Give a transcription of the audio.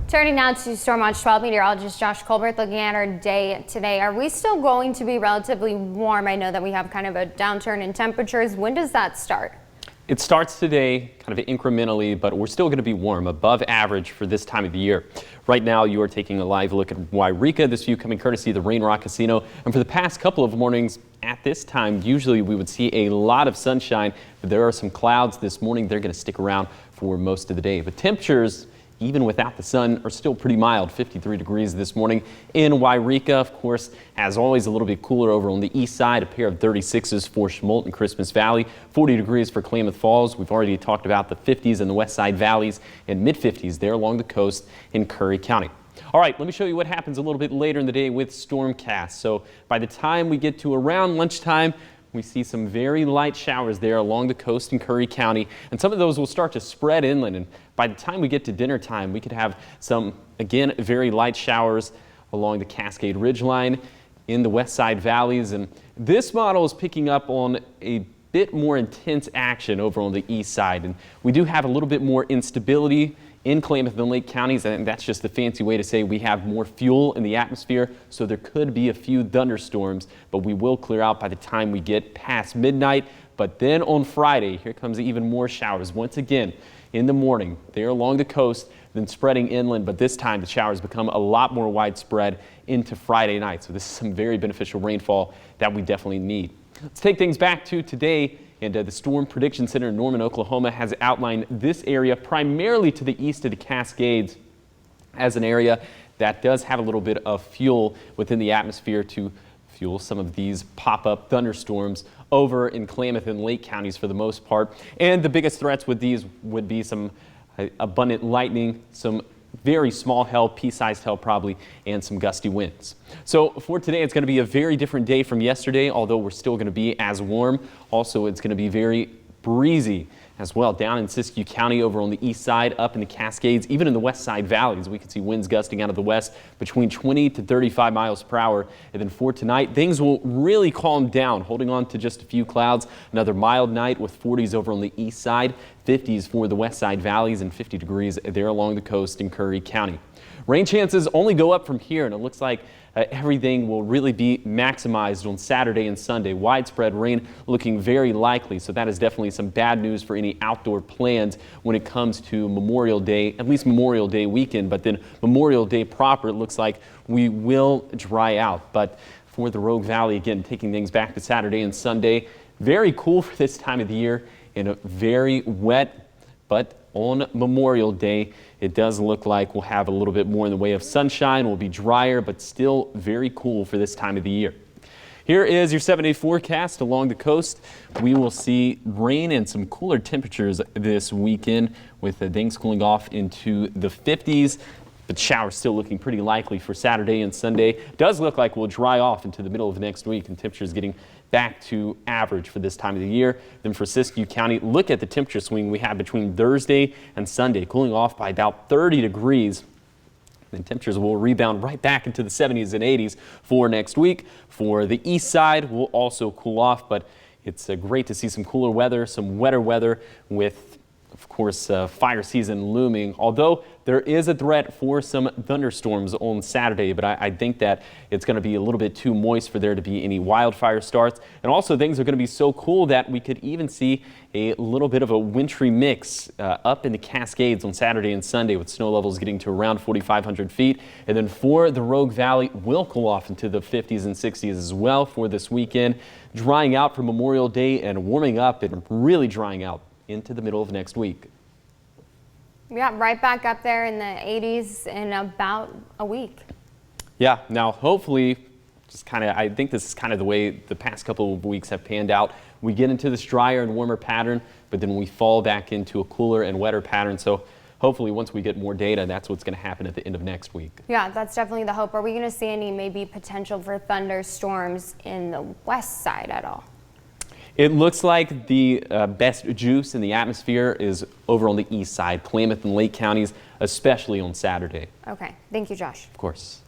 Turning now to Storm Watch 12 meteorologist Josh Colbert looking at our day today. Are we still going to be relatively warm? I know that we have kind of a downturn in temperatures. When does that start? It starts today kind of incrementally, but we're still going to be warm, above average for this time of the year. Right now, you are taking a live look at Wairika. This view coming courtesy of the Rain Rock Casino. And for the past couple of mornings at this time, usually we would see a lot of sunshine, but there are some clouds this morning. They're going to stick around for most of the day. But temperatures, even without the sun, are still pretty mild. 53 degrees this morning in Wairika. Of course, as always, a little bit cooler over on the east side. A pair of 36s for Schmoldt and Christmas Valley. 40 degrees for Klamath Falls. We've already talked about the 50s in the west side valleys and mid 50s there along the coast in Curry County. All right, let me show you what happens a little bit later in the day with Stormcast. So by the time we get to around lunchtime, we see some very light showers there along the coast in Curry County, and some of those will start to spread inland. And by the time we get to dinner time, we could have some, again, very light showers along the Cascade Ridgeline in the west side valleys. And this model is picking up on a bit more intense action over on the east side. And we do have a little bit more instability in Klamath and Lake counties, and that's just the fancy way to say we have more fuel in the atmosphere, so there could be a few thunderstorms, but we will clear out by the time we get past midnight. But then on Friday, here comes even more showers once again in the morning there along the coast, then spreading inland, but this time the showers become a lot more widespread into Friday night. So this is some very beneficial rainfall that we definitely need. Let's take things back to today. And the Storm Prediction Center in Norman, Oklahoma has outlined this area primarily to the east of the Cascades as an area that does have a little bit of fuel within the atmosphere to fuel some of these pop-up thunderstorms over in Klamath and Lake counties for the most part. And the biggest threats with these would be some abundant lightning, some very small hail, pea-sized hail probably, and some gusty winds. So for today, it's going to be a very different day from yesterday, although we're still going to be as warm. Also, it's going to be very breezy as well down in Siskiyou County over on the east side, up in the Cascades, even in the west side valleys. We can see winds gusting out of the west between 20 to 35 miles per hour. And then for tonight, things will really calm down, holding on to just a few clouds. Another mild night with 40s over on the east side, 50s for the west side valleys, and 50 degrees there along the coast in Curry County. Rain chances only go up from here, and it looks like everything will really be maximized on Saturday and Sunday. Widespread rain looking very likely, so that is definitely some bad news for any outdoor plans when it comes to Memorial Day, at least Memorial Day weekend. But then Memorial Day proper, it looks like we will dry out. But for the Rogue Valley, again, taking things back to Saturday and Sunday, very cool for this time of the year and very wet. But on Memorial Day, it does look like we'll have a little bit more in the way of sunshine. We'll be drier, but still very cool for this time of the year. Here is your 7-day forecast along the coast. We will see rain and some cooler temperatures this weekend with things cooling off into the 50s. But showers still looking pretty likely for Saturday and Sunday. Does look like we'll dry off into the middle of next week, and temperatures getting back to average for this time of the year. Then for Siskiyou County, look at the temperature swing we have between Thursday and Sunday, cooling off by about 30 degrees. Then temperatures will rebound right back into the 70s and 80s for next week. For the east side, we'll also cool off, but it's great to see some cooler weather, some wetter weather with, of course, fire season looming, although there is a threat for some thunderstorms on Saturday, but I think that it's going to be a little bit too moist for there to be any wildfire starts. And also things are going to be so cool that we could even see a little bit of a wintry mix up in the Cascades on Saturday and Sunday, with snow levels getting to around 4,500 feet. And then for the Rogue Valley, will cool off into the 50s and 60s as well for this weekend, drying out for Memorial Day and warming up and really drying out into the middle of next week. Yeah, right back up there in the 80s in about a week. Yeah, now hopefully, I think this is kind of the way the past couple of weeks have panned out. We get into this drier and warmer pattern, but then we fall back into a cooler and wetter pattern. So hopefully once we get more data, that's what's going to happen at the end of next week. Yeah, that's definitely the hope. Are we going to see any maybe potential for thunderstorms in the west side at all? It looks like the best juice in the atmosphere is over on the east side, Klamath and Lake counties, especially on Saturday. Okay. Thank you, Josh. Of course.